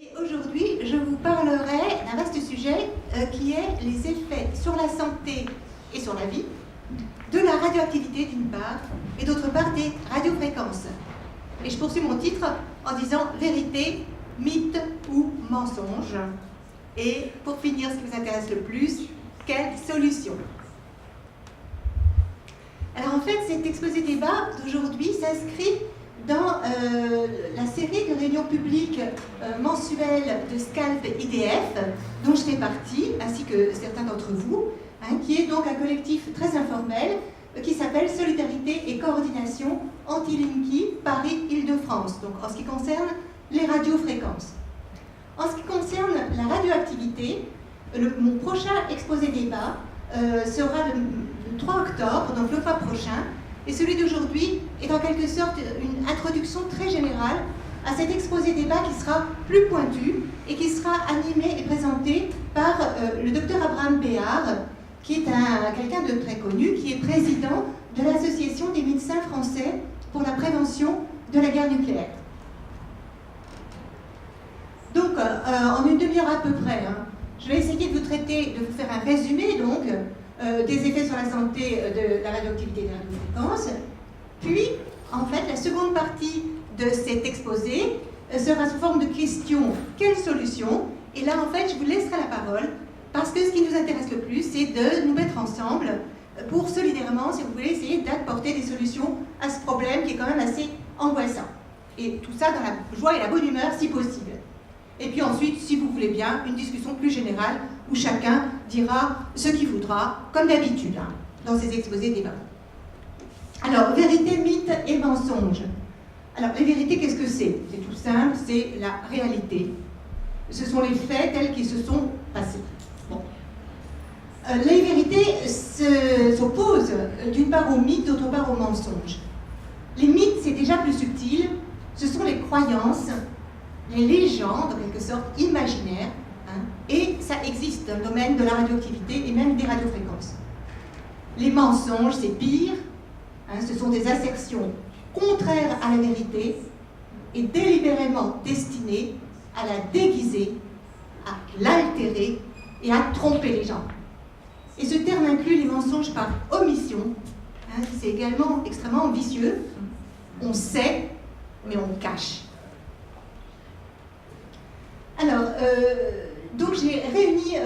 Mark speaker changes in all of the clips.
Speaker 1: Et aujourd'hui, je vous parlerai d'un vaste sujet qui est les effets sur la santé et sur la vie de la radioactivité d'une part et d'autre part des radiofréquences. Et je poursuis mon titre en disant vérité, mythe ou mensonge. Et pour finir, ce qui vous intéresse le plus, quelle solution? Alors en fait, cet exposé débat d'aujourd'hui s'inscrit dans la série de réunions publiques mensuelles de Scalp IDF, dont je fais partie, ainsi que certains d'entre vous, qui est donc un collectif très informel qui s'appelle Solidarité et Coordination Anti-Linky Paris-Île-de-France, donc en ce qui concerne les radiofréquences. En ce qui concerne la radioactivité, mon prochain exposé débat sera le 3 octobre, donc le mois prochain, et celui d'aujourd'hui est en quelque sorte une introduction très générale à cet exposé débat qui sera plus pointu et qui sera animé et présenté par le docteur Abraham Béard, qui est quelqu'un de très connu, qui est président de l'Association des médecins français pour la prévention de la guerre nucléaire. Donc, en une demi-heure à peu près, je vais essayer de vous faire un résumé donc, des effets sur la santé de la radioactivité et des radiofréquences. Puis, en fait, la seconde partie de cet exposé sera sous forme de questions. Quelle solution? Et là, en fait, je vous laisserai la parole, parce que ce qui nous intéresse le plus, c'est de nous mettre ensemble pour solidairement, si vous voulez, essayer d'apporter des solutions à ce problème qui est quand même assez angoissant. Et tout ça dans la joie et la bonne humeur, si possible. Et puis ensuite, si vous voulez bien, une discussion plus générale où chacun dira ce qu'il voudra, comme d'habitude, dans ces exposés débats. Alors, vérité, mythe et mensonge. Alors, les vérités, qu'est-ce que c'est? C'est tout simple, c'est la réalité. Ce sont les faits tels qu'ils se sont passés. Bon. Les vérités s'opposent d'une part aux mythes, d'autre part aux mensonges. Les mythes, c'est déjà plus subtil, ce sont les croyances, les légendes, en quelque sorte, imaginaires, et ça existe dans le domaine de la radioactivité et même des radiofréquences. Les mensonges, c'est pire, ce sont des assertions contraires à la vérité et délibérément destinées à la déguiser, à l'altérer et à tromper les gens. Et ce terme inclut les mensonges par omission, c'est également extrêmement vicieux. On sait, mais on cache. Alors, donc j'ai réuni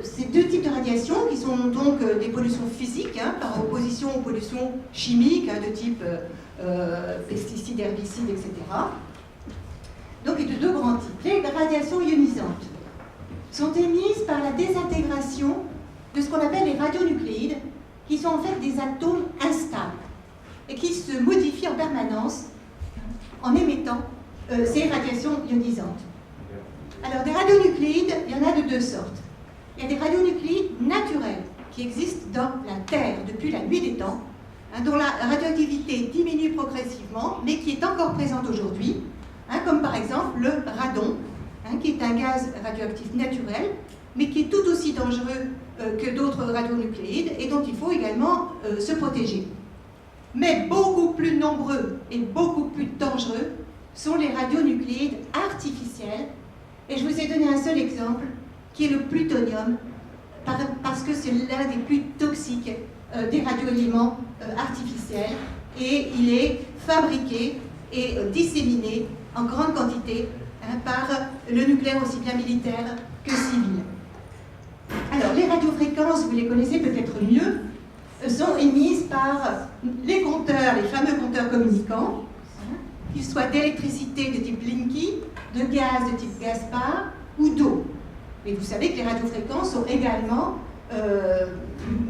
Speaker 1: ces deux types de radiations qui sont donc des pollutions physiques par opposition aux pollutions chimiques de type pesticides, herbicides, etc. Donc il y a de deux grands types. Les radiations ionisantes sont émises par la désintégration de ce qu'on appelle les radionucléides, qui sont en fait des atomes instables et qui se modifient en permanence en émettant ces radiations ionisantes. Alors, des radionucléides, il y en a de deux sortes. Il y a des radionucléides naturels qui existent dans la Terre depuis la nuit des temps, dont la radioactivité diminue progressivement, mais qui est encore présente aujourd'hui, comme par exemple le radon, qui est un gaz radioactif naturel, mais qui est tout aussi dangereux que d'autres radionucléides et dont il faut également se protéger. Mais beaucoup plus nombreux et beaucoup plus dangereux sont les radionucléides artificiels. Et je vous ai donné un seul exemple, qui est le plutonium, parce que c'est l'un des plus toxiques des radioéléments artificiels, et il est fabriqué et disséminé en grande quantité par le nucléaire aussi bien militaire que civil. Alors, les radiofréquences, vous les connaissez peut-être mieux, sont émises par les compteurs, les fameux compteurs communicants, qu'ils soient d'électricité de type Linky, de gaz de type Gaspard ou d'eau. Mais vous savez que les radiofréquences sont également,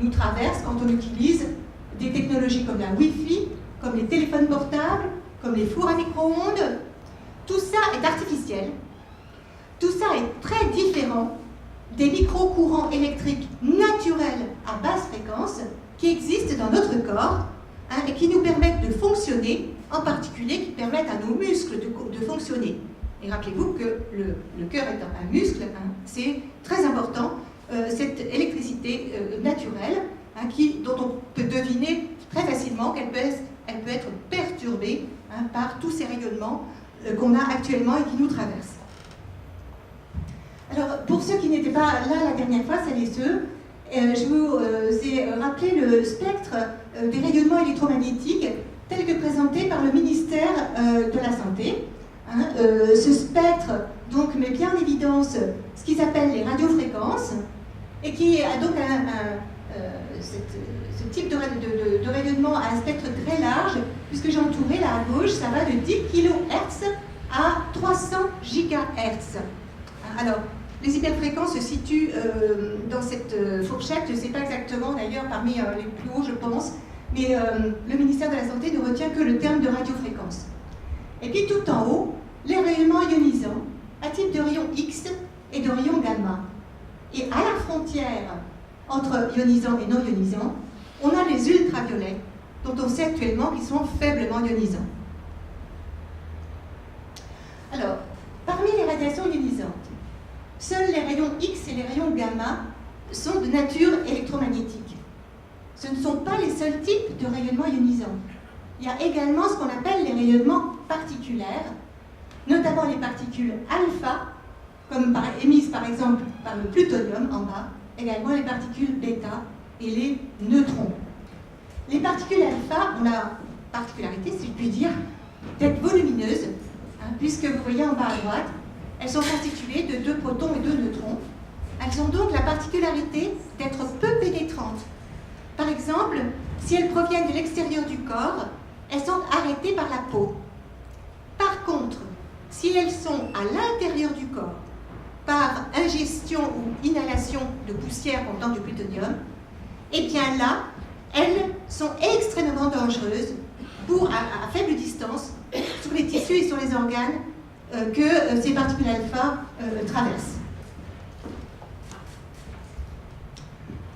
Speaker 1: nous traversent quand on utilise des technologies comme la Wi-Fi, comme les téléphones portables, comme les fours à micro-ondes. Tout ça est artificiel. Tout ça est très différent des micro-courants électriques naturels à basse fréquence qui existent dans notre corps et qui nous permettent de fonctionner, en particulier qui permettent à nos muscles de fonctionner. Et rappelez-vous que le cœur étant un muscle, c'est très important, cette électricité naturelle, dont on peut deviner très facilement qu'elle peut être perturbée par tous ces rayonnements qu'on a actuellement et qui nous traversent. Alors, pour ceux qui n'étaient pas là la dernière fois, celles et ceux, je vous ai rappelé le spectre des rayonnements électromagnétiques tel que présenté par le ministère de la Santé. Hein, ce spectre donc, met bien en évidence ce qu'ils appellent les radiofréquences et qui a donc ce type de rayonnement a un spectre très large, puisque j'ai entouré là à gauche, ça va de 10 kHz à 300 GHz. Alors, les hyperfréquences se situent dans cette fourchette, je ne sais pas exactement d'ailleurs parmi les plus hauts je pense, mais le ministère de la Santé ne retient que le terme de radiofréquence. Et puis tout en haut, les rayonnements ionisants, à type de rayon X et de rayon gamma. Et à la frontière entre ionisants et non ionisants, on a les ultraviolets, dont on sait actuellement qu'ils sont faiblement ionisants. Alors, parmi les radiations ionisantes, seuls les rayons X et les rayons gamma sont de nature électromagnétique. Ce ne sont pas les seuls types de rayonnements ionisants. Il y a également ce qu'on appelle les rayonnements particulaires, notamment les particules alpha, comme émises par exemple par le plutonium en bas, également les particules bêta et les neutrons. Les particules alpha ont la particularité, si je puis dire, d'être volumineuses, puisque vous voyez en bas à droite, elles sont constituées de 2 protons et 2 neutrons. Elles ont donc la particularité d'être peu pénétrantes. Par exemple, si elles proviennent de l'extérieur du corps, elles sont arrêtées par la peau. Par contre, si elles sont à l'intérieur du corps, par ingestion ou inhalation de poussière contenant du plutonium, et bien là, elles sont extrêmement dangereuses à faible distance sur les tissus et sur les organes que ces particules alpha traversent.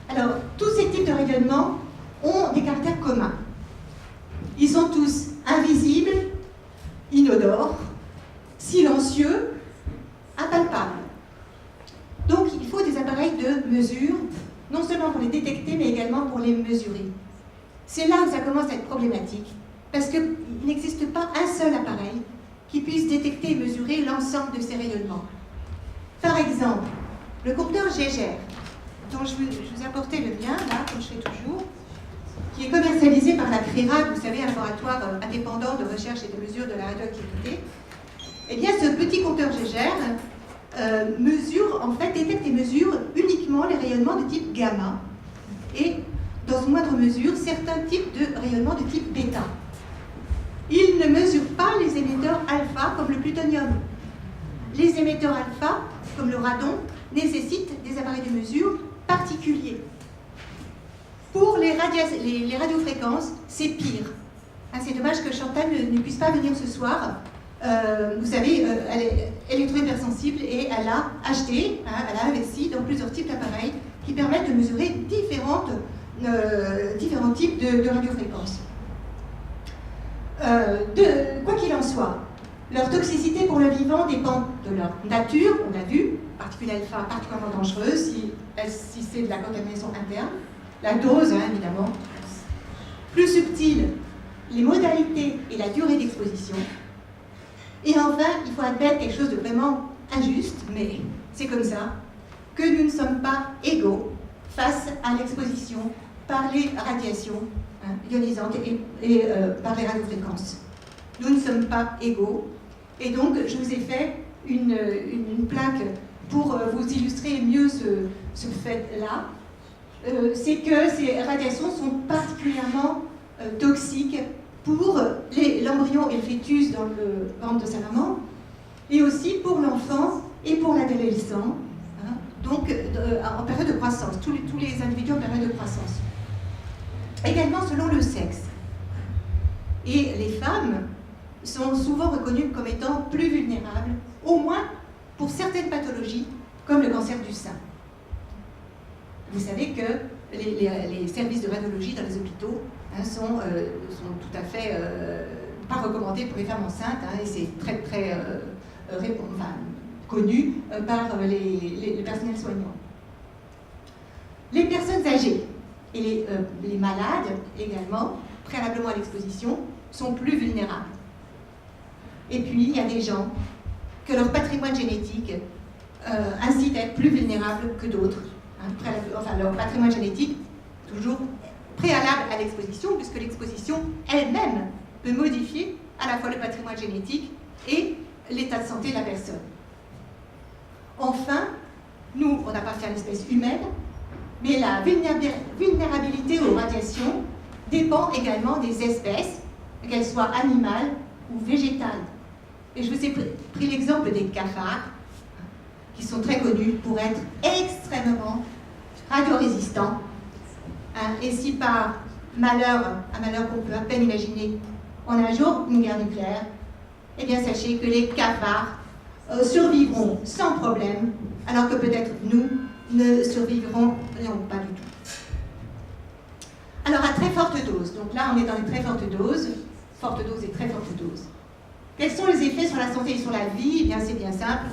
Speaker 1: Alors, tous ces types de rayonnements ont des caractères communs. Ils sont tous invisibles, inodores, silencieux, impalpables. Donc, il faut des appareils de mesure, non seulement pour les détecter, mais également pour les mesurer. C'est là où ça commence à être problématique, parce qu'il n'existe pas un seul appareil qui puisse détecter et mesurer l'ensemble de ces rayonnements. Par exemple, le compteur Geiger, dont je vous ai apporté le lien, là, comme je fais toujours, qui est commercialisé par la CRIRAD, vous savez, un laboratoire indépendant de recherche et de mesure de la radioactivité. Eh bien, ce petit compteur Geiger détecte et mesure uniquement les rayonnements de type gamma et, dans une moindre mesure, certains types de rayonnements de type bêta. Il ne mesure pas les émetteurs alpha comme le plutonium. Les émetteurs alpha, comme le radon, nécessitent des appareils de mesure particuliers. Pour les radiofréquences, c'est pire. C'est dommage que Chantal ne puisse pas venir ce soir. Vous savez, elle est électro-hypersensible et elle a acheté, elle a investi dans plusieurs types d'appareils qui permettent de mesurer différents types de radiofréquences. Quoi qu'il en soit, leur toxicité pour le vivant dépend de leur nature, on l'a vu, particules alpha particulièrement dangereuses si c'est de la contamination interne, la dose évidemment, plus subtile, les modalités et la durée d'exposition, et enfin, il faut admettre quelque chose de vraiment injuste, mais c'est comme ça, que nous ne sommes pas égaux face à l'exposition par les radiations ionisantes et par les radiofréquences. Nous ne sommes pas égaux, et donc je vous ai fait une plaque pour vous illustrer mieux ce fait-là. C'est que ces radiations sont particulièrement toxiques pour l'embryon et le fœtus dans le ventre de sa maman, et aussi pour l'enfant et pour l'adolescent, donc en période de croissance, tous les individus en période de croissance. Également selon le sexe. Et les femmes sont souvent reconnues comme étant plus vulnérables, au moins pour certaines pathologies, comme le cancer du sein. Vous savez que les services de radiologie dans les hôpitaux sont tout à fait pas recommandés pour les femmes enceintes, et c'est très très connu par les personnels soignants. Les personnes âgées et les malades également, préalablement à l'exposition, sont plus vulnérables. Et puis, il y a des gens que leur patrimoine génétique incitent à être plus vulnérables que d'autres. Hein, leur patrimoine génétique, toujours préalable à l'exposition, puisque l'exposition elle-même peut modifier à la fois le patrimoine génétique et l'état de santé de la personne. Enfin, nous, on appartient à l'espèce humaine, mais la vulnérabilité aux radiations dépend également des espèces, qu'elles soient animales ou végétales. Et je vous ai pris l'exemple des cafards, qui sont très connus pour être extrêmement radiorésistants. Et si par malheur, un malheur qu'on peut à peine imaginer, on a un jour une guerre nucléaire, eh bien sachez que les cafards survivront sans problème, alors que peut-être nous ne survivrons pas du tout. Alors à très forte dose, donc là on est dans les très fortes doses, forte dose et très forte dose. Quels sont les effets sur la santé et sur la vie? Eh bien c'est bien simple,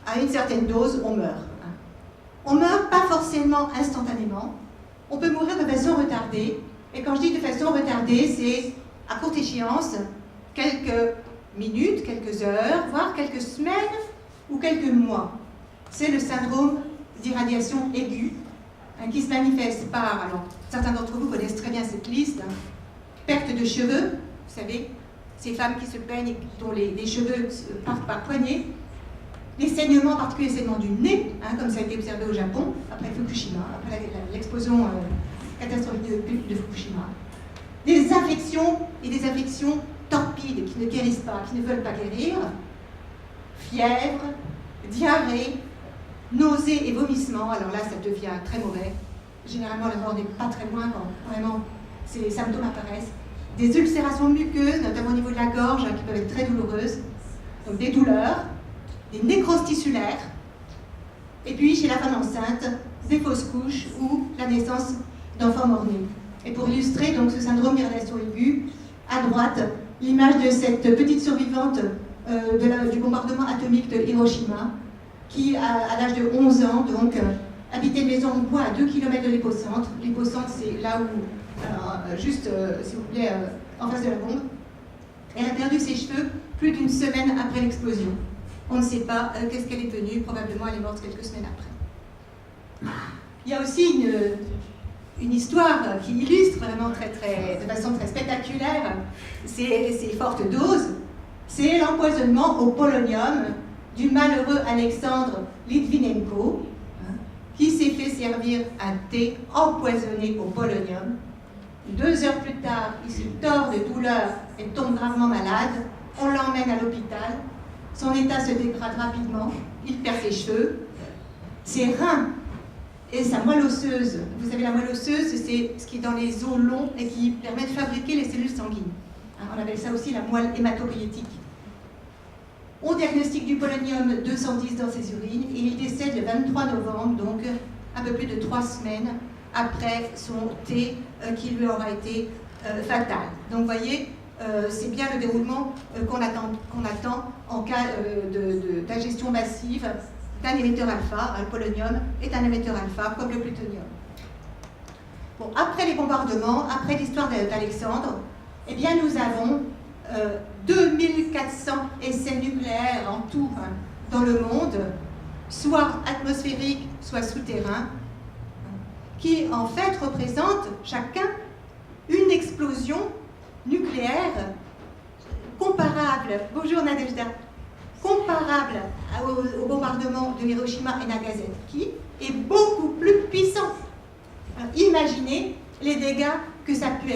Speaker 1: à une certaine dose on meurt. On meurt pas forcément instantanément, on peut mourir de façon retardée, et quand je dis de façon retardée, c'est à courte échéance, quelques minutes, quelques heures, voire quelques semaines ou quelques mois. C'est le syndrome d'irradiation aiguë, qui se manifeste par, alors certains d'entre vous connaissent très bien cette liste, perte de cheveux, vous savez, ces femmes qui se peignent et dont les cheveux partent par poignées, les saignements, particulièrement les saignements du nez, comme ça a été observé au Japon, après Fukushima, après l'explosion catastrophique de Fukushima, des infections et des infections torpides qui ne guérissent pas, qui ne veulent pas guérir, fièvre, diarrhée, nausées et vomissements. Alors là, ça devient très mauvais. Généralement, la mort n'est pas très loin quand vraiment ces symptômes apparaissent. Des ulcérations muqueuses, notamment au niveau de la gorge, qui peuvent être très douloureuses. Donc des douleurs, des nécroses tissulaires, et puis chez la femme enceinte, des fausses couches ou la naissance d'enfants mort-nés. Et pour illustrer donc ce syndrome d'irradiation aiguë, à droite, l'image de cette petite survivante du bombardement atomique de Hiroshima, qui, à l'âge de 11 ans, donc, habitait une maison en bois à 2 km de l'épocentre. L'épocentre, c'est là où, juste, s'il vous plaît, en face de la bombe. Elle a perdu ses cheveux plus d'une semaine après l'explosion. On ne sait pas qu'est-ce qu'elle est devenue, probablement elle est morte quelques semaines après. Il y a aussi une histoire qui illustre vraiment de façon très spectaculaire ces fortes doses. C'est l'empoisonnement au polonium du malheureux Alexandre Litvinenko, qui s'est fait servir un thé empoisonné au polonium. 2 heures plus tard, il se tord de douleur et tombe gravement malade. On l'emmène à l'hôpital. Son état se dégrade rapidement. Il perd ses cheveux, ses reins et sa moelle osseuse. Vous savez, la moelle osseuse, c'est ce qui est dans les os longs et qui permet de fabriquer les cellules sanguines. On appelle ça aussi la moelle hématopoïétique. On diagnostique du polonium 210 dans ses urines et il décède le 23 novembre, donc un peu plus de 3 semaines après son thé qui lui aura été fatal. Donc vous voyez, c'est bien le déroulement qu'on attend en cas d'ingestion massive d'un émetteur alpha. Le polonium est un émetteur alpha comme le plutonium. Bon, après les bombardements, après l'histoire d'Alexandre, eh bien nous avons 2400 essais nucléaires en tout dans le monde, soit atmosphériques, soit souterrains, qui en fait représentent chacun une explosion nucléaire comparable, bonjour Nadejda, comparable au bombardement de Hiroshima et Nagasaki, est beaucoup plus puissant. Alors, imaginez les dégâts que ça a pu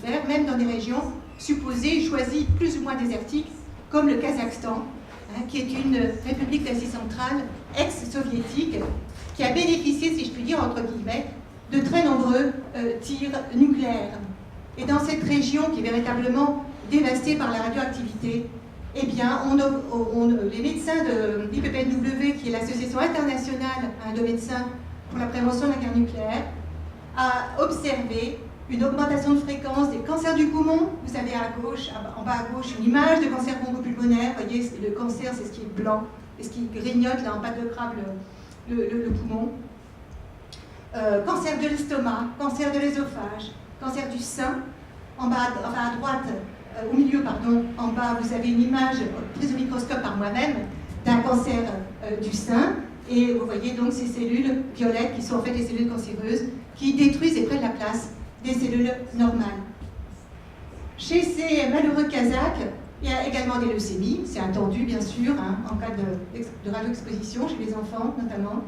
Speaker 1: faire, même dans des régions supposées, choisies plus ou moins désertiques, comme le Kazakhstan, qui est une république d'Asie centrale ex-soviétique, qui a bénéficié, si je puis dire, entre guillemets, de très nombreux tirs nucléaires. Et dans cette région qui est véritablement dévastée par la radioactivité, eh bien, les médecins de l'IPPNW, qui est l'association internationale de médecins pour la prévention de la guerre nucléaire, a observé une augmentation de fréquence des cancers du poumon. Vous avez à gauche, en bas à gauche, une image de cancer bronchopulmonaire. Vous voyez, le cancer, c'est ce qui est blanc et ce qui grignote là en bas de crabe le poumon. Cancer de l'estomac, cancer de l'ésophage, cancer du sein. En bas, enfin à droite, au milieu, pardon, en bas, vous avez une image prise au microscope par moi-même d'un cancer du sein. Et vous voyez donc ces cellules violettes qui sont en fait des cellules cancéreuses qui détruisent et prennent la place des cellules normales. Chez ces malheureux Kazakhs, il y a également des leucémies, c'est attendu bien sûr, hein, en cas de radioexposition chez les enfants notamment,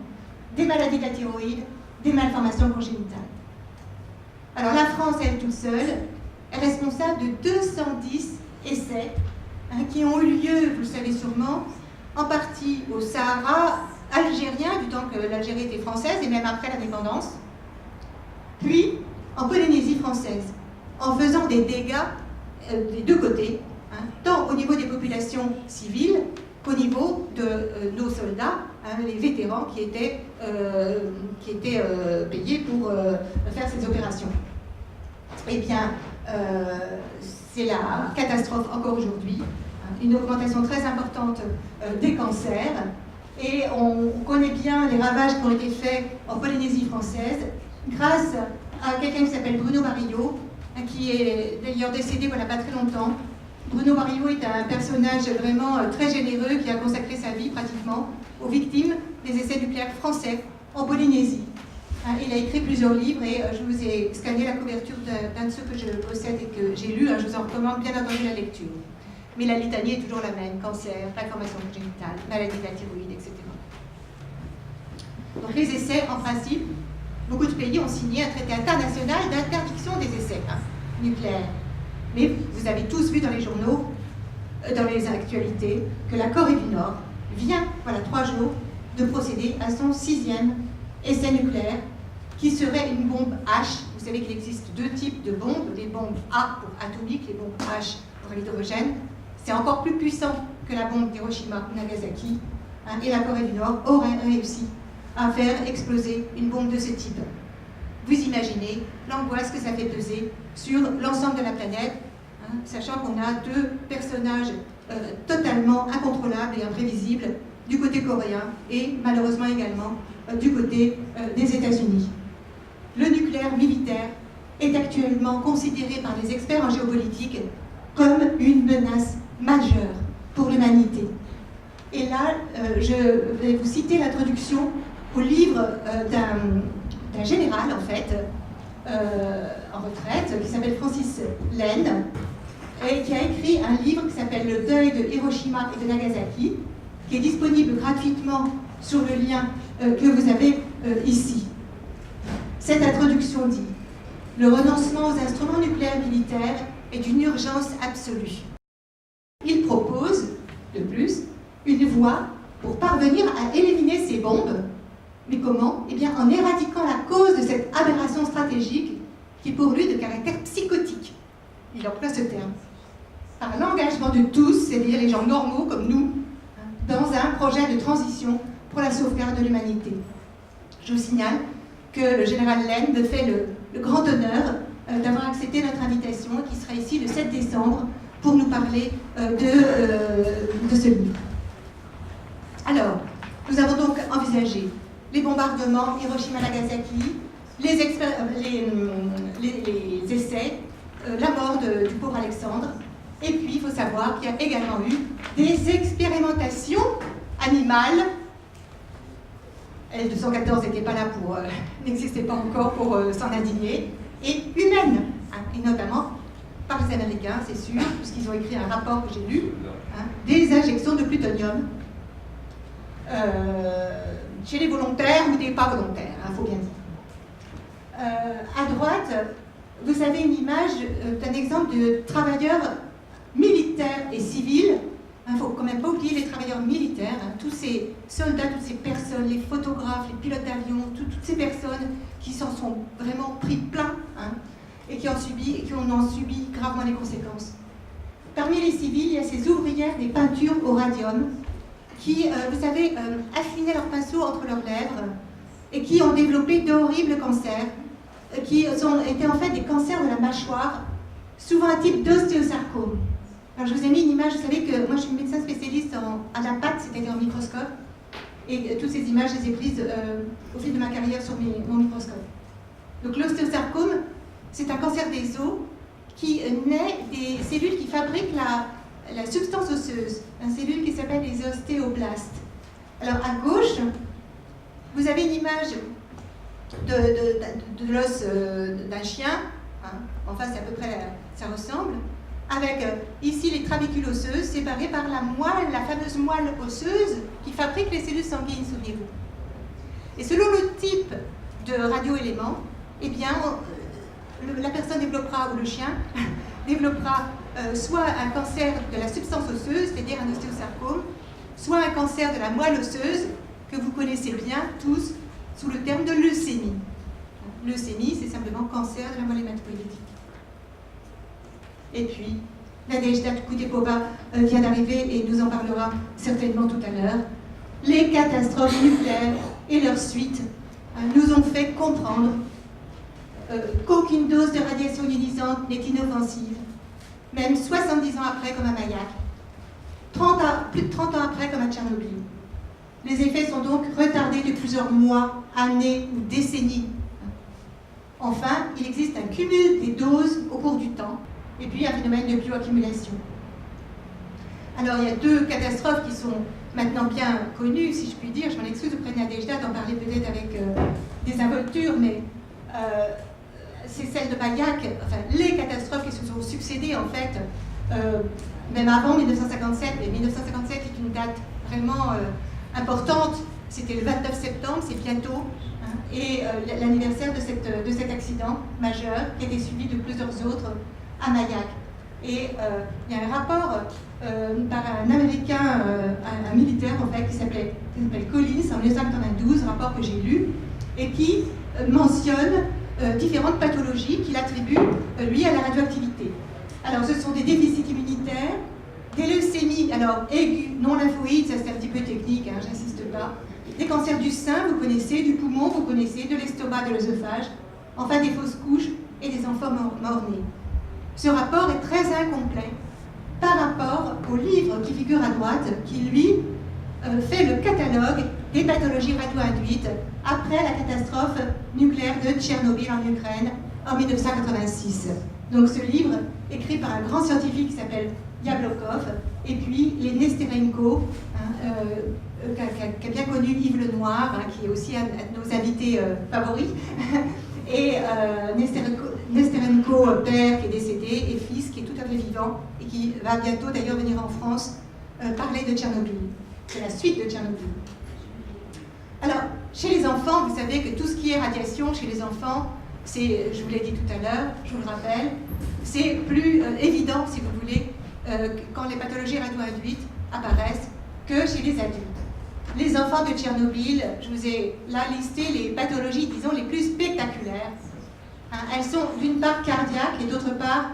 Speaker 1: des maladies de la thyroïde, des malformations congénitales. Alors la France, elle toute seule, est responsable de 210 essais hein, qui ont eu lieu, vous le savez sûrement, en partie au Sahara algérien, du temps que l'Algérie était française et même après l'indépendance, puis en Polynésie française, en faisant des dégâts des deux côtés, hein, tant au niveau des populations civiles qu'au niveau de nos soldats, hein, les vétérans qui étaient payés pour faire ces opérations. Eh bien, c'est la catastrophe encore aujourd'hui, hein, une augmentation très importante des cancers, et on connaît bien les ravages qui ont été faits en Polynésie française grâce à quelqu'un qui s'appelle Bruno Barillot, qui est d'ailleurs décédé voilà pas très longtemps. Bruno Barillot est un personnage vraiment très généreux qui a consacré sa vie pratiquement aux victimes des essais nucléaires français en Polynésie. Il a écrit plusieurs livres et je vous ai scanné la couverture d'un de ceux que je possède et que j'ai lu. Je vous en recommande bien entendu la lecture. Mais la litanie est toujours la même, cancer, malformation congénitale, maladie de la thyroïde, etc. Donc les essais, en principe, beaucoup de pays ont signé un traité international d'interdiction des essais nucléaires. Mais vous avez tous vu dans les journaux, dans les actualités, que la Corée du Nord vient, voilà 3 jours, de procéder à son 6e essai nucléaire, qui serait une bombe H. Vous savez qu'il existe 2 types de bombes, les bombes A pour atomiques, les bombes H pour l'hydrogène. C'est encore plus puissant que la bombe d'Hiroshima ou Nagasaki. Et la Corée du Nord aurait réussi à faire exploser une bombe de ce type. Vous imaginez l'angoisse que ça fait peser sur l'ensemble de la planète, hein, sachant qu'on a 2 personnages totalement incontrôlables et imprévisibles du côté coréen et malheureusement également du côté des États-Unis. Le nucléaire militaire est actuellement considéré par les experts en géopolitique comme une menace majeure pour l'humanité. Et là, je vais vous citer l'introduction au livre d'un général, en fait, en retraite, qui s'appelle Francis Lane, et qui a écrit un livre qui s'appelle Le deuil de Hiroshima et de Nagasaki, qui est disponible gratuitement sur le lien que vous avez ici. Cette introduction dit « Le renoncement aux instruments nucléaires militaires est une urgence absolue. Il propose, de plus, une voie pour parvenir à éliminer ces bombes. Mais comment? Eh bien, en éradiquant la cause de cette aberration stratégique qui est pour lui de caractère psychotique. » Il emploie ce terme. Par l'engagement de tous, c'est-à-dire les gens normaux comme nous, dans un projet de transition pour la sauvegarde de l'humanité. Je vous signale que le général Lane me fait le grand honneur d'avoir accepté notre invitation, qui sera ici le 7 décembre, pour nous parler de ce livre. Alors, nous avons donc envisagé les bombardements Hiroshima-Nagasaki, les essais, la mort du pauvre Alexandre, et puis il faut savoir qu'il y a également eu des expérimentations animales. L214 n'était pas là pour, n'existait pas encore pour s'en indigner, et humaines, hein, et notamment par les Américains, c'est sûr, puisqu'ils ont écrit un rapport que j'ai lu, hein, des injections de plutonium chez les volontaires ou des pas volontaires, il faut bien dire. À droite, vous avez une image d'un exemple de travailleurs militaires et civils. Il ne faut quand même pas oublier les travailleurs militaires, hein, tous ces soldats, toutes ces personnes, les photographes, les pilotes d'avion, toutes ces personnes qui s'en sont vraiment pris plein, hein, et qui en ont subi gravement les conséquences. Parmi les civils, il y a ces ouvrières des peintures au radium qui, vous savez, affinaient leur pinceau entre leurs lèvres et qui ont développé d'horribles cancers, qui étaient en fait des cancers de la mâchoire, souvent un type d'ostéosarcome. Alors je vous ai mis une image, vous savez que moi je suis médecin spécialiste à la patte, c'est-à-dire en microscope, et toutes ces images, je les ai prises au fil de ma carrière sur mon microscope. Donc l'ostéosarcome, c'est un cancer des os qui naît des cellules qui fabriquent la substance osseuse, une cellule qui s'appelle les ostéoblastes. Alors à gauche, vous avez une image de l'os d'un chien, hein. Enfin c'est à peu près, ça ressemble, avec ici les travécules osseuses séparées par la moelle, la fameuse moelle osseuse qui fabrique les cellules sanguines, souvenez-vous. Et selon le type de radioélément, eh bien, la personne développera, ou le chien, développera soit un cancer de la substance osseuse, c'est-à-dire un ostéosarcome, soit un cancer de la moelle osseuse, que vous connaissez bien tous, sous le terme de leucémie. Leucémie, c'est simplement cancer de la moelle hématopoïétique. Et puis, Nadejda Kudepova vient d'arriver et nous en parlera certainement tout à l'heure. Les catastrophes nucléaires et leurs suites nous ont fait comprendre qu'aucune dose de radiation ionisante n'est inoffensive, même 70 ans après comme à Mayak, plus de 30 ans après comme à Tchernobyl. Les effets sont donc retardés de plusieurs mois, années ou décennies. Enfin, il existe un cumul des doses au cours du temps, et puis un phénomène de bioaccumulation. Alors, il y a deux catastrophes qui sont maintenant bien connues, si je puis dire. Je m'en excuse auprès de Nadejda d'en parler peut-être avec des involtures, mais c'est celle de Mayak, enfin, les catastrophes qui se sont succédées, en fait, même avant 1957, mais 1957 est une date vraiment importante. C'était le 29 septembre, c'est bientôt, hein, et l'anniversaire de cet accident majeur qui a été suivi de plusieurs autres à Mayak. Et il y a un rapport par un Américain, un militaire en fait, qui s'appelle Collins en 1992, un rapport que j'ai lu, et qui mentionne différentes pathologies qu'il attribue, lui, à la radioactivité. Alors, ce sont des déficits immunitaires, des leucémies, alors aiguës, non lymphoïdes, ça c'est un petit peu technique, hein, j'insiste pas, des cancers du sein, vous connaissez, du poumon, vous connaissez, de l'estomac, de l'œsophage, enfin des fausses couches et des enfants mort-nés. Ce rapport est très incomplet par rapport au livre qui figure à droite, qui lui fait le catalogue des pathologies radioinduites après la catastrophe nucléaire de Tchernobyl en Ukraine en 1986. Donc ce livre, écrit par un grand scientifique qui s'appelle Yablokov, et puis les Nesterenko, hein, qu'a bien connu Yves Lenoir, hein, qui est aussi un de nos invités favoris, et Nesterenko, père qui est décédé, et fils qui est tout à fait vivant, et qui va bientôt d'ailleurs venir en France parler de Tchernobyl. C'est la suite de Tchernobyl. Alors, chez les enfants, vous savez que tout ce qui est radiation chez les enfants, c'est, je vous l'ai dit tout à l'heure, je vous le rappelle, c'est plus évident, si vous voulez, quand les pathologies radio-induites apparaissent, que chez les adultes. Les enfants de Tchernobyl, je vous ai là listé les pathologies, disons, les plus spectaculaires. Hein, elles sont d'une part cardiaques et d'autre part,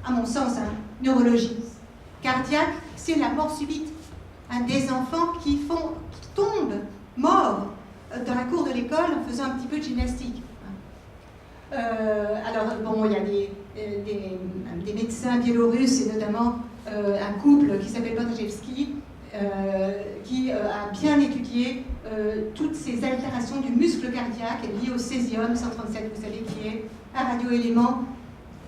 Speaker 1: à mon sens, neurologie. Cardiaque, c'est la mort subite. Hein, des enfants qui tombent morts dans la cour de l'école en faisant un petit peu de gymnastique. Alors, bon, il y a des médecins biélorusses, et notamment un couple qui s'appelle Podrzejewski, qui a bien étudié toutes ces altérations du muscle cardiaque liées au césium 137, vous savez, qui est un radioélément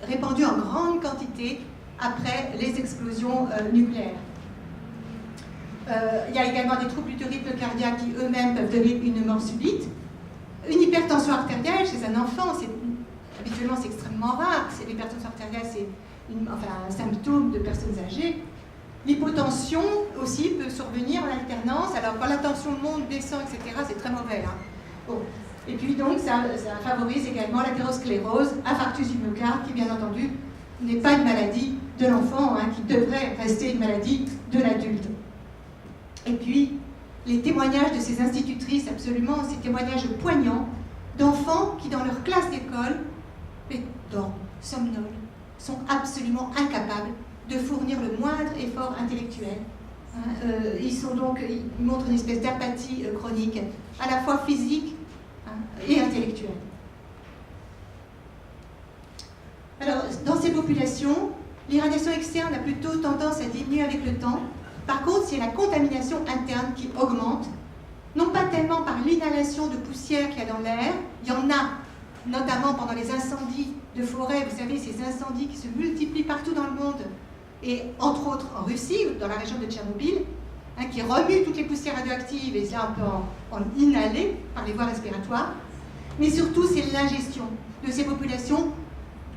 Speaker 1: répandu en grande quantité après les explosions nucléaires. Il y a également des troubles du rythme cardiaque qui eux-mêmes peuvent donner une mort subite. Une hypertension artérielle chez un enfant, habituellement c'est extrêmement rare. L'hypertension artérielle, c'est un symptôme de personnes âgées. L'hypotension aussi peut survenir en alternance. Alors quand la tension monte, descend, etc., c'est très mauvais. Hein. Bon. Et puis donc ça favorise également l'athérosclérose, infarctus du myocarde, qui bien entendu n'est pas une maladie de l'enfant, hein, qui devrait rester une maladie de l'adulte. Et puis les témoignages de ces institutrices, absolument, ces témoignages poignants d'enfants qui dans leur classe d'école dorment, somnolent, sont absolument incapables de fournir le moindre effort intellectuel. Ils montrent une espèce d'apathie chronique, à la fois physique et intellectuelle. Alors, dans ces populations, l'irradiation externe a plutôt tendance à diminuer avec le temps. Par contre, c'est la contamination interne qui augmente, non pas tellement par l'inhalation de poussière qu'il y a dans l'air, il y en a, notamment pendant les incendies de forêt, vous savez, ces incendies qui se multiplient partout dans le monde, et entre autres en Russie, dans la région de Tchernobyl, qui remue toutes les poussières radioactives, et ça on peut en inhaler par les voies respiratoires. Mais surtout, c'est l'ingestion de ces populations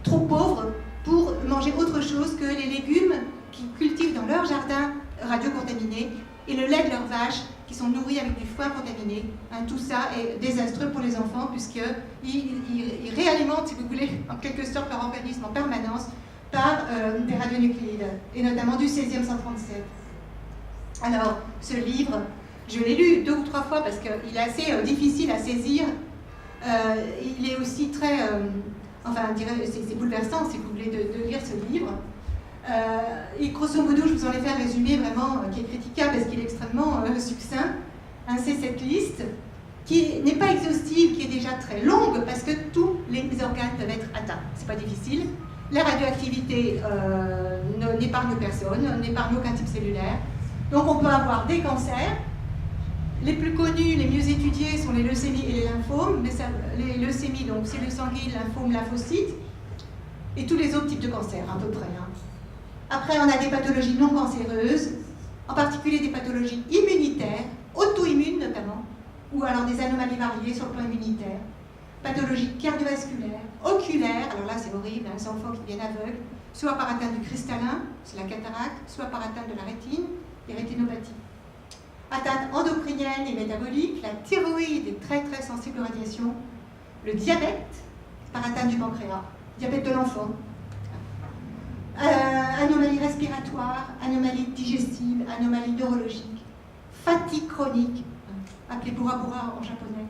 Speaker 1: trop pauvres pour manger autre chose que les légumes qu'ils cultivent dans leur jardin radiocontaminés et le lait de leurs vaches qui sont nourris avec du foin contaminé. Tout ça est désastreux pour les enfants puisqu'ils réalimentent, si vous voulez, en quelque sorte leur organisme en permanence par des radionucléides, et notamment du césium 137. Alors, ce livre, je l'ai lu 2 ou 3 fois parce qu'il est assez difficile à saisir. Il est aussi très... c'est bouleversant, si vous voulez, de lire ce livre. Et grosso modo, je vous en ai fait un résumé vraiment qui est critiquable parce qu'il est extrêmement succinct. C'est cette liste qui n'est pas exhaustive, qui est déjà très longue parce que tous les organes peuvent être atteints. C'est pas difficile. La radioactivité n'épargne personne, n'épargne aucun type cellulaire. Donc on peut avoir des cancers. Les plus connus, les mieux étudiés sont les leucémies et les lymphomes. Les leucémies, donc cellules sanguines, lymphomes, lymphocytes, et tous les autres types de cancers, à peu près. Après, on a des pathologies non cancéreuses, en particulier des pathologies immunitaires, auto-immunes notamment, ou alors des anomalies variées sur le plan immunitaire, pathologies cardiovasculaires, oculaires, alors là c'est horrible, ces enfants qui deviennent aveugles, soit par atteinte du cristallin, c'est la cataracte, soit par atteinte de la rétine, les rétinopathies. Atteinte endocrinienne et métabolique, la thyroïde est très très sensible aux radiations, le diabète par atteinte du pancréas, diabète de l'enfant, anomalies respiratoires, anomalies digestives, anomalies neurologiques, fatigue chronique, appelée Bura Bura en japonais,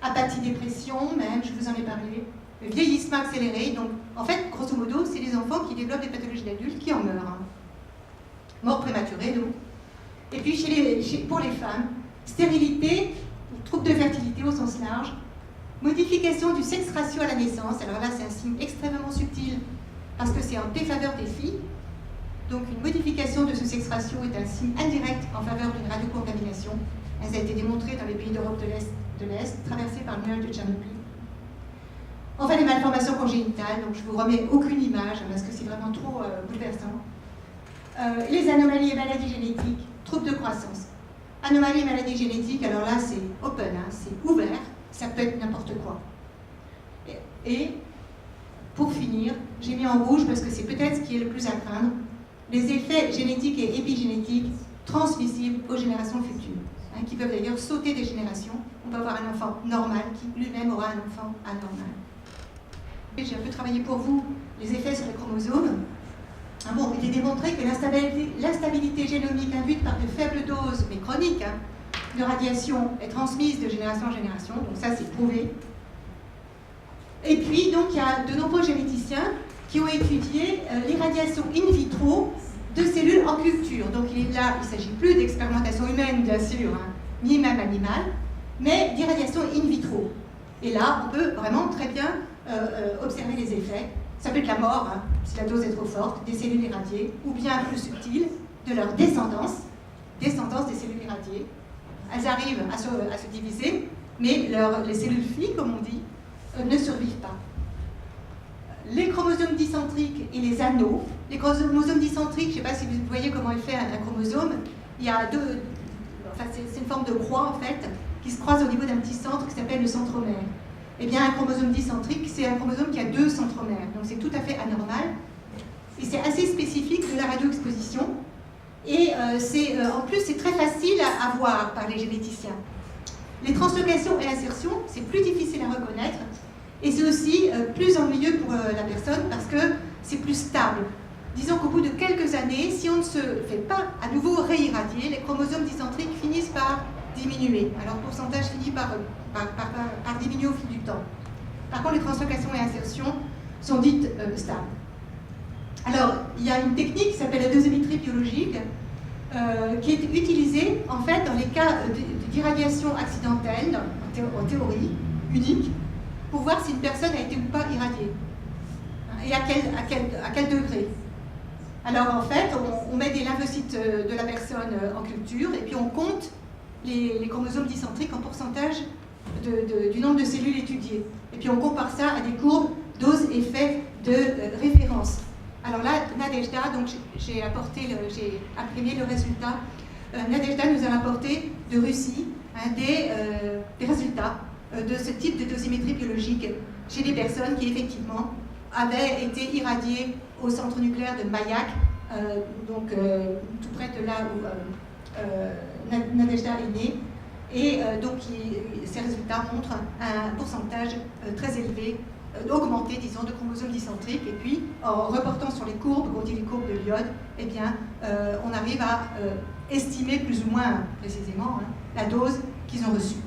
Speaker 1: apathie, dépression, même, je vous en ai parlé, le vieillissement accéléré. Donc, en fait, grosso modo, c'est les enfants qui développent des pathologies d'adultes qui en meurent. Mort prématurée, donc. Et puis, pour les femmes, stérilité, trouble de fertilité au sens large, modification du sexe ratio à la naissance. Alors là, c'est un signe extrêmement subtil parce que c'est en défaveur des filles. Donc, une modification de ce sexe ratio est un signe indirect en faveur d'une radiocontamination. Ça a été démontré dans les pays d'Europe de l'Est, traversés par le nuage de Tchernobyl. Enfin, les malformations congénitales, donc je ne vous remets aucune image parce que c'est vraiment trop bouleversant. Les anomalies et maladies génétiques, troubles de croissance. Anomalies et maladies génétiques, alors là c'est open, c'est ouvert, ça peut être n'importe quoi. Et pour finir, j'ai mis en rouge parce que c'est peut-être ce qui est le plus à craindre, les effets génétiques et épigénétiques transmissibles aux générations futures, qui peuvent d'ailleurs sauter des générations. On peut avoir un enfant normal qui lui-même aura un enfant anormal. J'ai un peu travaillé pour vous les effets sur les chromosomes. Il est démontré que l'instabilité génomique induite par de faibles doses, mais chroniques, de radiation est transmise de génération en génération, donc ça c'est prouvé. Et puis, donc, il y a de nombreux généticiens qui ont étudié l'irradiation in vitro de cellules en culture. Donc là, il ne s'agit plus d'expérimentation humaine, bien sûr, ni même animale, mais d'irradiation in vitro. Et là, on peut vraiment très bien observer les effets. Ça peut être la mort, si la dose est trop forte, des cellules irradiées, ou bien plus subtil, de leur descendance des cellules irradiées. Elles arrivent à se diviser, mais les cellules filles, comme on dit, ne survivent pas. Les chromosomes dicentriques et les anneaux. Les chromosomes dicentriques, je ne sais pas si vous voyez comment est fait un chromosome. Il y a c'est une forme de croix en fait, qui se croise au niveau d'un petit centre qui s'appelle le centromère. Eh bien, un chromosome dicentrique, c'est un chromosome qui a 2 centromères, donc c'est tout à fait anormal. Et c'est assez spécifique de la radioexposition. Et en plus, c'est très facile à voir par les généticiens. Les translocations et insertions, c'est plus difficile à reconnaître. Et c'est aussi plus ennuyeux pour la personne parce que c'est plus stable. Disons qu'au bout de quelques années, si on ne se fait pas à nouveau réirradier, les chromosomes dicentriques finissent par diminuer. Alors, le pourcentage finit par diminuer au fil du temps. Par contre, les translocations et insertions sont dites stables. Alors, il y a une technique qui s'appelle la dosimétrie biologique qui est utilisée en fait dans les cas d'irradiation accidentelle, en théorie, unique, pour voir si une personne a été ou pas irradiée. Et à quel degré. Alors en fait, on met des lymphocytes de la personne en culture et puis on compte les chromosomes dicentriques en pourcentage du nombre de cellules étudiées. Et puis on compare ça à des courbes dose-effet de référence. Alors là Nadejda, donc j'ai imprimé le résultat. Nadejda nous a rapporté de Russie des résultats de ce type de dosimétrie biologique chez des personnes qui effectivement avaient été irradiées au centre nucléaire de Mayak, tout près de là où Nadejda est née. Et donc ces résultats montrent un pourcentage très élevé, augmenté, disons, de chromosomes dicentriques. Et puis, en reportant sur les courbes, quand on dit les courbes de l'iode, eh bien, on arrive à estimer plus ou moins précisément la dose qu'ils ont reçue.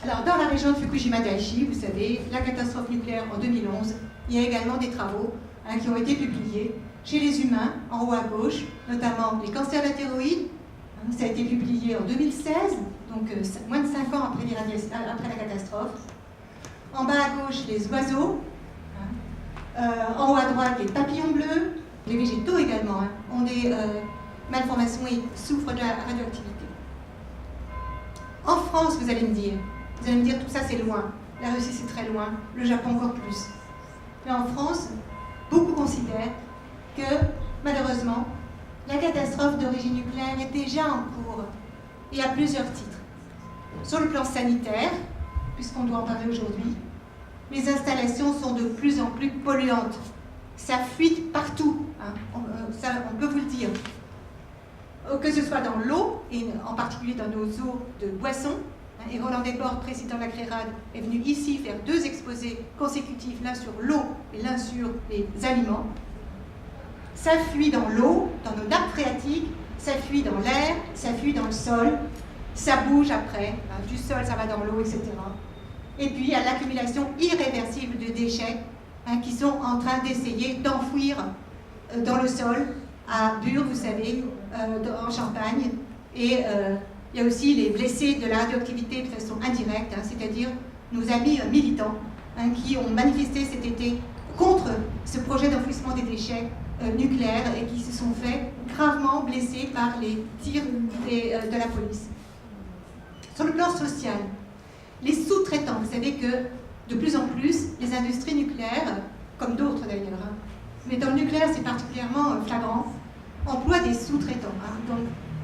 Speaker 1: Alors, dans la région de Fukushima-Daiichi, vous savez, la catastrophe nucléaire en 2011, il y a également des travaux qui ont été publiés chez les humains, en haut à gauche, notamment les cancers de la thyroïde. Ça a été publié en 2016, donc moins de 5 ans après la catastrophe. En bas à gauche, les oiseaux. En haut à droite, les papillons bleus. Les végétaux également ont des malformations et souffrent de la radioactivité. En France, vous allez me dire tout ça c'est loin. La Russie c'est très loin, le Japon encore plus. Mais en France, beaucoup considèrent que malheureusement, la catastrophe d'origine nucléaire est déjà en cours et à plusieurs titres. Sur le plan sanitaire, puisqu'on doit en parler aujourd'hui, les installations sont de plus en plus polluantes. Ça fuite partout, on peut vous le dire. Que ce soit dans l'eau, et en particulier dans nos eaux de boisson, et Roland Desbordes, président de la CRERAD, est venu ici faire 2 exposés consécutifs, l'un sur l'eau et l'un sur les aliments. Ça fuit dans l'eau, dans nos nappes phréatiques, ça fuit dans l'air, ça fuit dans le sol, ça bouge après, du sol ça va dans l'eau, etc. Et puis il y a l'accumulation irréversible de déchets qui sont en train d'essayer d'enfouir dans le sol, à Bure, vous savez, en Champagne. Et il y a aussi les blessés de la radioactivité de façon indirecte, c'est-à-dire nos amis militants qui ont manifesté cet été contre ce projet d'enfouissement des déchets nucléaires et qui se sont fait gravement blessés par les tirs de la police. Sur le plan social, les sous-traitants, vous savez que de plus en plus, les industries nucléaires, comme d'autres d'ailleurs, mais dans le nucléaire c'est particulièrement flagrant, emploient des sous-traitants, donc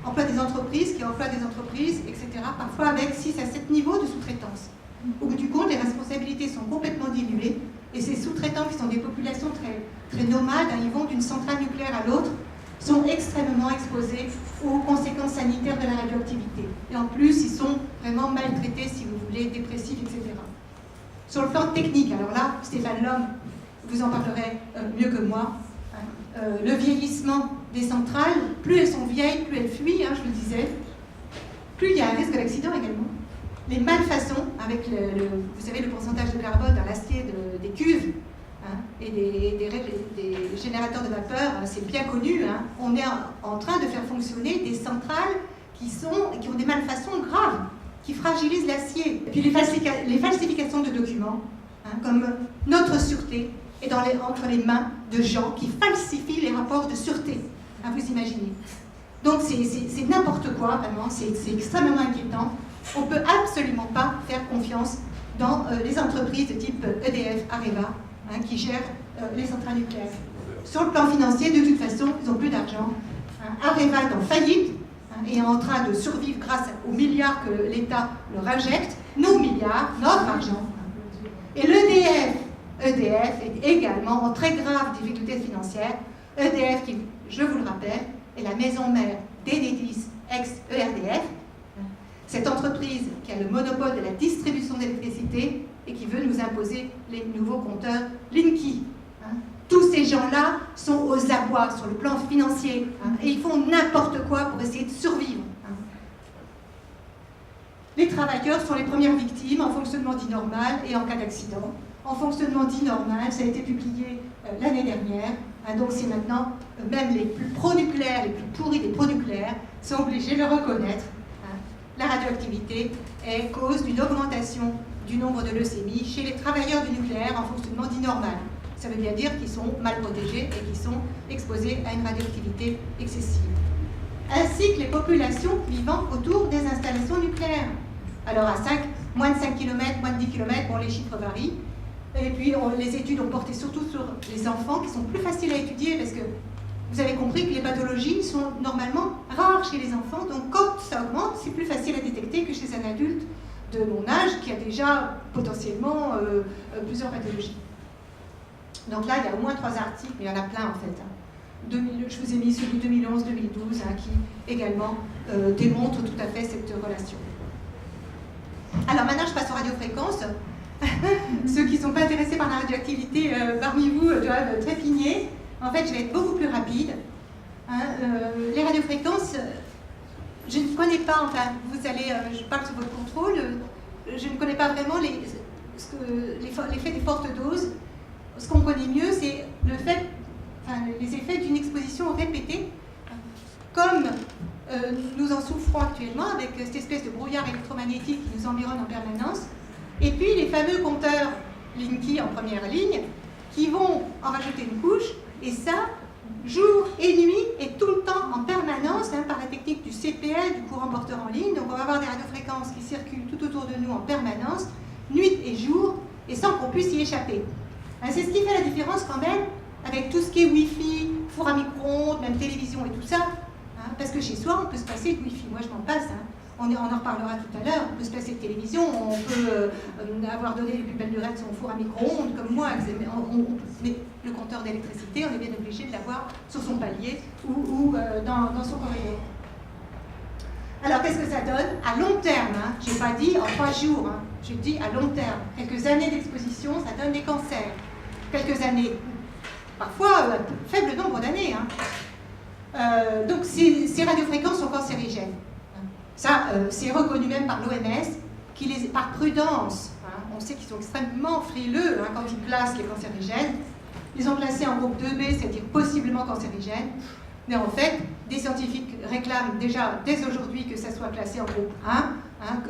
Speaker 1: emploient des entreprises qui emploient des entreprises, etc., parfois avec 6 à 7 niveaux de sous-traitance. Au bout du compte, les responsabilités sont complètement diluées et ces sous-traitants qui sont des populations très nomades, ils vont d'une centrale nucléaire à l'autre, sont extrêmement exposés aux conséquences sanitaires de la radioactivité. Et en plus, ils sont vraiment maltraités, si vous voulez, dépressifs, etc. Sur le plan technique, alors là, Stéphane Lhomme vous en parlerait mieux que moi. Le vieillissement des centrales, plus elles sont vieilles, plus elles fuient, je le disais, plus il y a un risque d'accident également. Les malfaçons, avec vous savez, le pourcentage de carbone dans l'acier des cuves et des générateurs de vapeur, c'est bien connu. On est en train de faire fonctionner des centrales qui ont des malfaçons graves, qui fragilisent l'acier. Et puis les falsifications de documents, comme notre sûreté, est entre les mains de gens qui falsifient les rapports de sûreté. Vous imaginez. Donc c'est n'importe quoi, vraiment, c'est extrêmement inquiétant. On ne peut absolument pas faire confiance dans les entreprises de type EDF, Areva, qui gèrent les centrales nucléaires. Sur le plan financier, de toute façon, ils n'ont plus d'argent. Areva est en faillite et est en train de survivre grâce aux milliards que l'État leur injecte, nos milliards, notre argent. Et l'EDF est également en très graves difficultés financières. EDF, qui, je vous le rappelle, est la maison mère d'Enedis, ex-ERDF, cette entreprise qui a le monopole de la distribution d'électricité et qui veut nous imposer les nouveaux compteurs Linky. Tous ces gens-là sont aux abois sur le plan financier et ils font n'importe quoi pour essayer de survivre. Les travailleurs sont les premières victimes en fonctionnement dit normal et en cas d'accident. En fonctionnement dit normal, ça a été publié l'année dernière, donc c'est maintenant, même les plus pro-nucléaires, les plus pourris des pro-nucléaires, sont obligés de le reconnaître. La radioactivité est cause d'une augmentation du nombre de leucémies chez les travailleurs du nucléaire en fonctionnement dit normal. Ça veut bien dire qu'ils sont mal protégés et qu'ils sont exposés à une radioactivité excessive. Ainsi que les populations vivant autour des installations nucléaires. Alors à moins de 5 km, moins de 10 km, bon les chiffres varient, Et puis les études ont porté surtout sur les enfants qui sont plus faciles à étudier parce que vous avez compris que les pathologies sont normalement rares chez les enfants, donc quand ça augmente, c'est plus facile à détecter que chez un adulte de mon âge qui a déjà potentiellement plusieurs pathologies. Donc là, il y a au moins 3 articles, mais il y en a plein en fait. Je vous ai mis celui 2011-2012 qui également démontre tout à fait cette relation. Alors maintenant, je passe aux radiofréquences. Ceux qui ne sont pas intéressés par la radioactivité parmi vous doivent trépigner. En fait, je vais être beaucoup plus rapide. Les radiofréquences, je ne connais pas, enfin, vous allez, je parle sous votre contrôle, je ne connais pas vraiment l'effet des fortes doses. Ce qu'on connaît mieux, c'est les effets d'une exposition répétée, comme nous en souffrons actuellement avec cette espèce de brouillard électromagnétique qui nous environne en permanence, et puis les fameux compteurs Linky en première ligne qui vont en rajouter une couche, et ça, jour et nuit, et tout le temps en permanence, par la technique du CPL, du courant porteur en ligne. Donc on va avoir des radiofréquences qui circulent tout autour de nous en permanence, nuit et jour, et sans qu'on puisse y échapper. C'est ce qui fait la différence quand même avec tout ce qui est Wi-Fi, four à micro-ondes, même télévision et tout ça. Parce que chez soi, on peut se passer de Wi-Fi. Moi, je m'en passe. On en reparlera tout à l'heure. On peut se passer de télévision, on peut avoir donné les plus belles lurettes de son four à micro-ondes, comme moi. Mais le compteur d'électricité, on est bien obligé de l'avoir sur son palier ou dans son corridor. Alors, qu'est-ce que ça donne? À long terme, je n'ai pas dit en 3 jours, je dis à long terme. Quelques années d'exposition, ça donne des cancers. Quelques années, parfois faible nombre d'années. Donc ces radiofréquences sont cancérigènes. Ça, c'est reconnu même par l'OMS, par prudence. On sait qu'ils sont extrêmement frileux quand ils classent les cancérigènes. Ils ont classé en groupe 2B, c'est-à-dire possiblement cancérigène. Mais en fait, des scientifiques réclament déjà dès aujourd'hui que ça soit classé en groupe 1.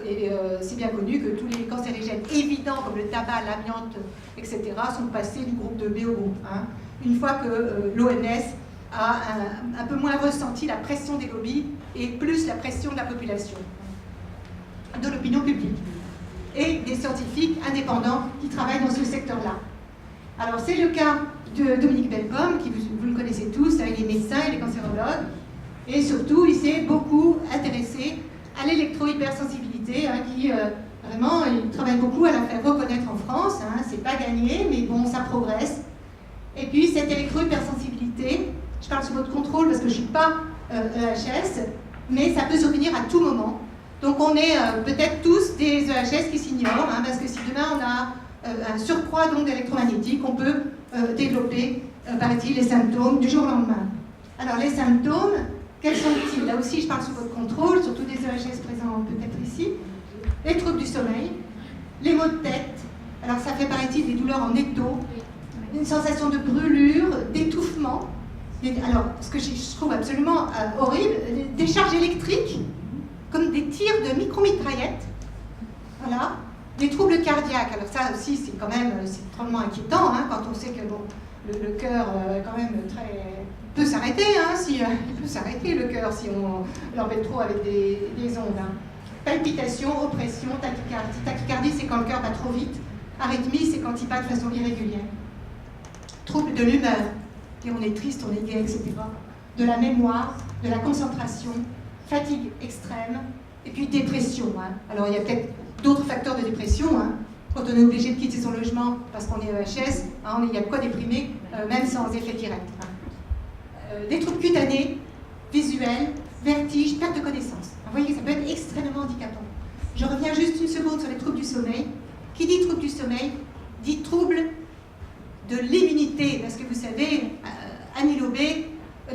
Speaker 1: Et c'est bien connu que tous les cancérigènes évidents comme le tabac, l'amiante, etc. sont passés du groupe 2B au groupe 1. Une fois que l'OMS a un peu moins ressenti la pression des lobbies et plus la pression de la population, de l'opinion publique, et des scientifiques indépendants qui travaillent dans ce secteur-là. Alors c'est le cas de Dominique Bellepomme, qui vous le connaissez tous, il est médecin, il est cancérologue, et surtout il s'est beaucoup intéressé à l'électro-hypersensibilité, qui vraiment, il travaille beaucoup à la faire reconnaître en France, c'est pas gagné, mais bon, ça progresse. Et puis cette électro-hypersensibilité, je parle sous votre contrôle parce que je ne suis pas EHS, mais ça peut survenir à tout moment. Donc on est peut-être tous des EHS qui s'ignorent, parce que si demain on a un surcroît d'électromagnétique, on peut développer, paraît-il, les symptômes du jour au lendemain. Alors les symptômes, quels sont-ils? Là aussi je parle sous votre contrôle, surtout des EHS présents peut-être ici. Les troubles du sommeil, les maux de tête, alors ça fait, paraît-il, des douleurs en étau, une sensation de brûlure, d'étouffement. Alors, ce que je trouve absolument horrible, des charges électriques, comme des tirs de micro-mitraillettes. Voilà. Des troubles cardiaques. Alors ça aussi, c'est quand même drôlement inquiétant, quand on sait que bon, le cœur, quand même, peut s'arrêter, il peut s'arrêter le cœur si on l'embête trop avec des ondes. Palpitations, oppression, tachycardie. Tachycardie, c'est quand le cœur bat trop vite. Arythmie, c'est quand il bat de façon irrégulière. Troubles de l'humeur. Et on est triste, on est gai, etc. De la mémoire, de la concentration, fatigue extrême, et puis dépression. Alors il y a peut-être d'autres facteurs de dépression. Quand on est obligé de quitter son logement parce qu'on est EHS, il y a de quoi déprimer, même sans effet direct. Des troubles cutanés, visuels, vertiges, perte de connaissance. Vous voyez que ça peut être extrêmement handicapant. Je reviens juste une seconde sur les troubles du sommeil. Qui dit trouble du sommeil, dit trouble de l'immunité, parce que vous savez, Annie Lobé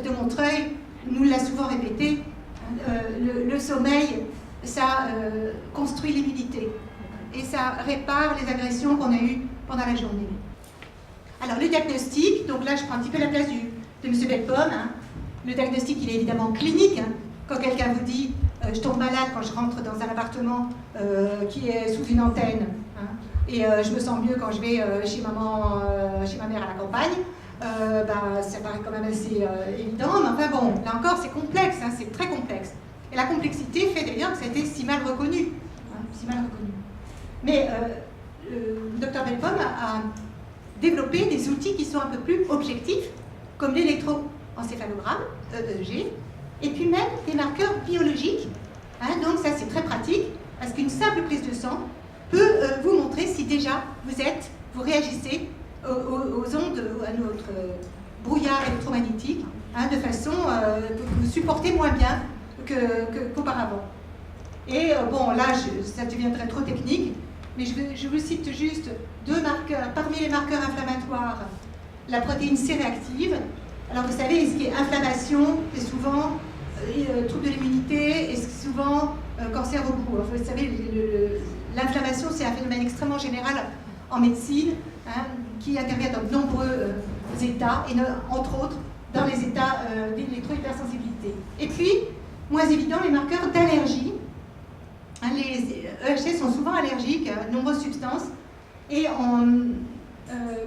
Speaker 1: de Montreuil nous l'a souvent répété, le sommeil, ça construit l'immunité et ça répare les agressions qu'on a eues pendant la journée. Alors le diagnostic, donc là je prends un petit peu la place de M. Bellepomme, le diagnostic il est évidemment clinique, quand quelqu'un vous dit je tombe malade quand je rentre dans un appartement qui est sous une antenne, et je me sens mieux quand je vais chez ma mère à la campagne, ça paraît quand même assez évident, mais enfin bon, là encore c'est complexe, c'est très complexe. Et la complexité fait d'ailleurs que ça a été si mal reconnu. Mais le Dr Bellepomme a développé des outils qui sont un peu plus objectifs, comme l'électroencéphalogramme, EEG, et puis même des marqueurs biologiques. Donc ça c'est très pratique, parce qu'une simple prise de sang peut vous montrer si déjà vous réagissez aux ondes, à notre brouillard électromagnétique, de façon que vous supportez moins bien qu'auparavant. Et bon, là, ça deviendrait trop technique, mais je vous cite juste 2 marqueurs. Parmi les marqueurs inflammatoires, la protéine C réactive. Alors vous savez, ce qui est inflammation, c'est souvent trouble de l'immunité et souvent cancer au cou. Vous savez, l'inflammation, c'est un phénomène extrêmement général en médecine, qui intervient dans de nombreux états, et entre autres dans les états d'électro-hypersensibilité. Et puis, moins évident, les marqueurs d'allergie. Les EHC sont souvent allergiques à de nombreuses substances, et M.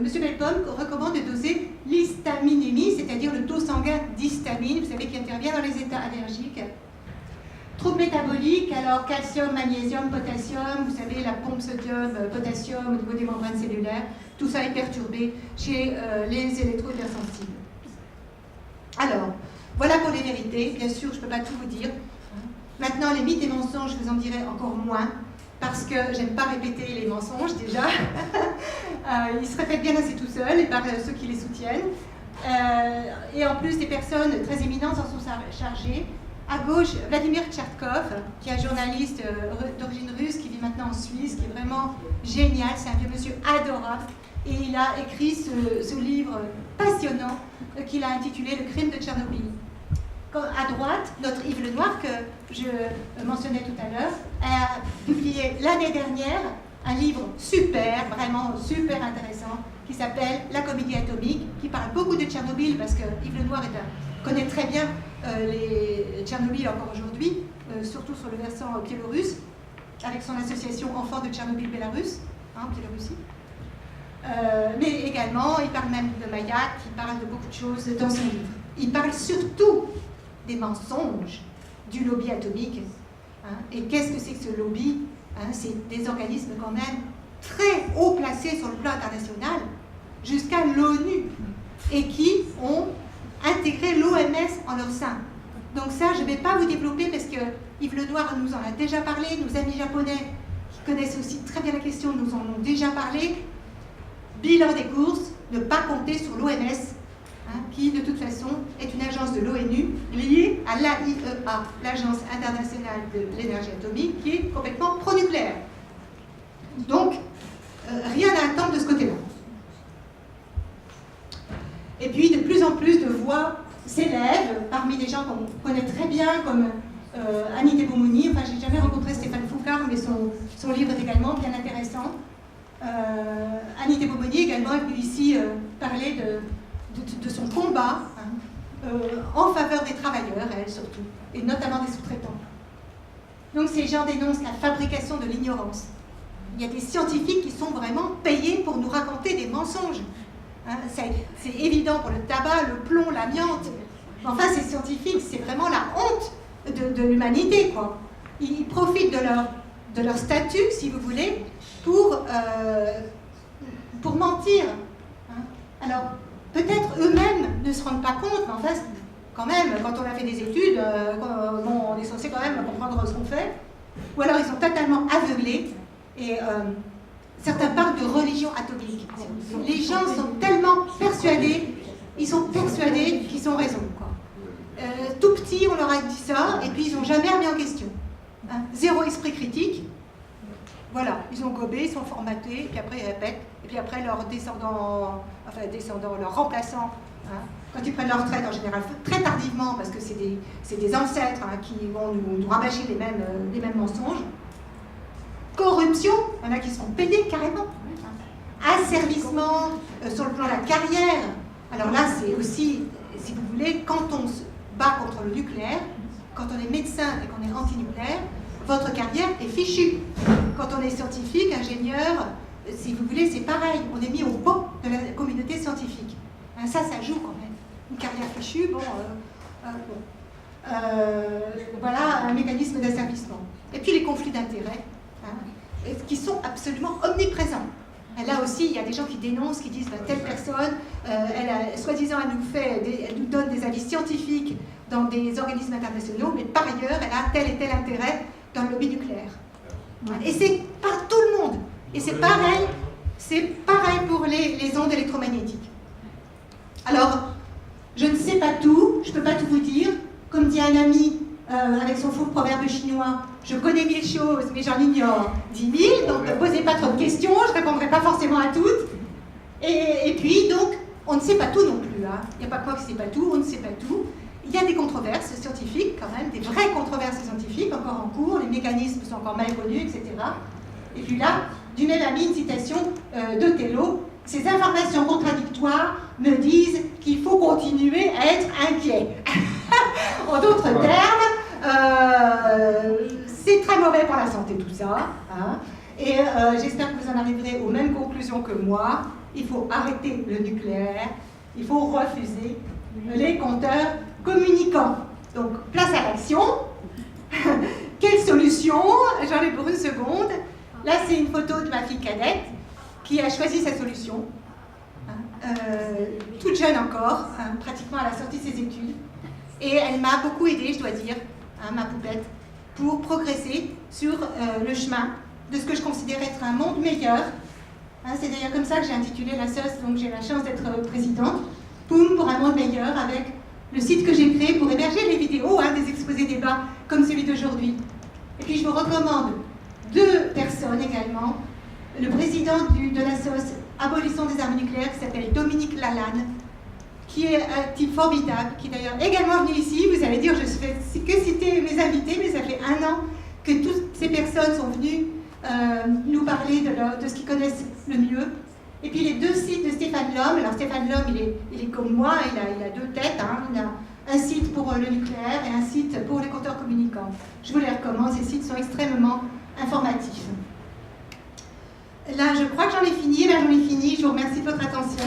Speaker 1: Bellepomme recommande de doser l'histaminémie, c'est-à-dire le taux sanguin d'histamine, vous savez, qui intervient dans les états allergiques. Troubles métaboliques, alors calcium, magnésium, potassium, vous savez, la pompe sodium-potassium au niveau des membranes cellulaires, tout ça est perturbé chez les électro-hypersensibles. Alors, voilà pour les vérités. Bien sûr, je ne peux pas tout vous dire. Maintenant, les mythes et mensonges, je vous en dirai encore moins, parce que j'aime pas répéter les mensonges déjà. Ils se répètent bien assez tout seuls, et par ceux qui les soutiennent. Et en plus, des personnes très éminentes en sont chargées. À gauche, Vladimir Tchertkov, qui est un journaliste d'origine russe, qui vit maintenant en Suisse, qui est vraiment génial. C'est un vieux monsieur adorable. Et il a écrit ce livre passionnant qu'il a intitulé « Le crime de Tchernobyl ». À droite, notre Yves Lenoir, que je mentionnais tout à l'heure, a publié l'année dernière un livre super, vraiment super intéressant, qui s'appelle « La comédie atomique », qui parle beaucoup de Tchernobyl, parce que Yves Lenoir connaît très bien les Tchernobyl encore aujourd'hui, surtout sur le versant biélorusse, avec son association Enfants de Tchernobyl-Bélarus, Biélorussie. Mais également, il parle même de Mayak, il parle de beaucoup de choses dans son livre. Il parle surtout des mensonges du lobby atomique. Et qu'est-ce que c'est que ce lobby? C'est des organismes quand même très haut placés sur le plan international, jusqu'à l'ONU, et qui ont intégré l'OMS en leur sein. Donc ça, je ne vais pas vous développer parce que Yves Lenoir nous en a déjà parlé, nos amis japonais qui connaissent aussi très bien la question nous en ont déjà parlé. Bilan des courses, ne pas compter sur l'OMS, qui de toute façon est une agence de l'ONU liée à l'AIEA, l'Agence internationale de l'énergie atomique, qui est complètement pro-nucléaire. Donc, rien à attendre de ce côté-là. Et puis, de plus en plus de voix s'élèvent parmi des gens qu'on connaît très bien, comme Annie Tebomouni. Enfin, j'ai jamais rencontré Stéphane Foucard, mais son livre est également bien intéressant. Annie Tebomouni également est venue ici parler de son combat en faveur des travailleurs, elle surtout, et notamment des sous-traitants. Donc ces gens dénoncent la fabrication de l'ignorance. Il y a des scientifiques qui sont vraiment payés pour nous raconter des mensonges. C'est évident pour le tabac, le plomb, l'amiante. Enfin, ces scientifiques, c'est vraiment la honte de l'humanité, quoi. Ils profitent de leur statut, si vous voulez, pour mentir. Alors, peut-être eux-mêmes ne se rendent pas compte, mais en fait, quand même, quand on a fait des études, on est censé quand même comprendre ce qu'on fait. Ou alors ils sont totalement aveuglés, et certains parlent de religion atomique. Les gens sont tellement persuadés, ils sont persuadés qu'ils ont raison, quoi. Tout petit, on leur a dit ça, et puis ils n'ont jamais remis en question. Zéro esprit critique. Voilà, ils ont gobé, ils sont formatés, et puis après ils répètent, et puis après leurs descendants, leurs remplaçants, quand ils prennent leur retraite en général très tardivement, parce que c'est des ancêtres qui vont nous rabâcher les mêmes mensonges. Corruption, il y en a qui se font payer carrément. Asservissement sur le plan de la carrière. Alors là, c'est aussi, si vous voulez, quand on se bat contre le nucléaire, quand on est médecin et qu'on est anti-nucléaire, votre carrière est fichue. Quand on est scientifique, ingénieur, si vous voulez, c'est pareil. On est mis au banc de la communauté scientifique. Ça joue quand même. Une carrière fichue, voilà un mécanisme d'asservissement. Et puis les conflits d'intérêts. qui sont absolument omniprésents. Là aussi, il y a des gens qui dénoncent, qui disent telle personne, soi-disant, elle nous donne des avis scientifiques dans des organismes internationaux, mais par ailleurs, elle a tel et tel intérêt dans le lobby nucléaire. Et c'est par tout le monde. Et c'est pareil pour les ondes électromagnétiques. Alors, je ne sais pas tout, je ne peux pas tout vous dire. Comme dit un ami avec son faux proverbe chinois, je connais 1000 choses, mais j'en ignore 10 000, donc ne posez pas trop de questions, je ne répondrai pas forcément à toutes. Et puis, donc, on ne sait pas tout non plus. Hein. Il n'y a pas quoi que c'est pas tout, on ne sait pas tout. Il y a des controverses scientifiques, quand même, des vraies controverses scientifiques encore en cours, les mécanismes sont encore mal connus, etc. Et puis là, du même ami, une citation d'Othello, ces informations contradictoires me disent qu'il faut continuer à être inquiet. En d'autres termes, c'est très mauvais pour la santé tout ça. Hein. Et j'espère que vous en arriverez aux mêmes conclusions que moi. Il faut arrêter le nucléaire, il faut refuser les compteurs communicants. Donc, place à l'action. Quelle solution? J'en ai pour une seconde. Là, c'est une photo de ma fille cadette qui a choisi sa solution. Toute jeune encore, pratiquement à la sortie de ses études. Et elle m'a beaucoup aidée, je dois dire, ma poupette, pour progresser sur le chemin de ce que je considère être un monde meilleur. C'est d'ailleurs comme ça que j'ai intitulé la SOS, donc j'ai la chance d'être présidente. Poum, pour un monde meilleur, avec le site que j'ai créé pour héberger les vidéos des exposés débats comme celui d'aujourd'hui. Et puis je vous recommande 2 personnes également. Le président de la SOS Abolition des armes nucléaires, qui s'appelle Dominique Lalanne, qui est un type formidable, qui est d'ailleurs également venu ici. Vous allez dire, je fais que citer mes invités, mais ça fait 1 an que toutes ces personnes sont venues nous parler de ce qu'ils connaissent le mieux. Et puis les 2 sites de Stéphane Lhomme. Alors Stéphane Lhomme, il est comme moi, il a 2 têtes. Hein. Il a un site pour le nucléaire et un site pour les compteurs communicants. Je vous les recommande, ces sites sont extrêmement informatifs. Là, je crois que j'en ai fini. Je vous remercie de votre attention.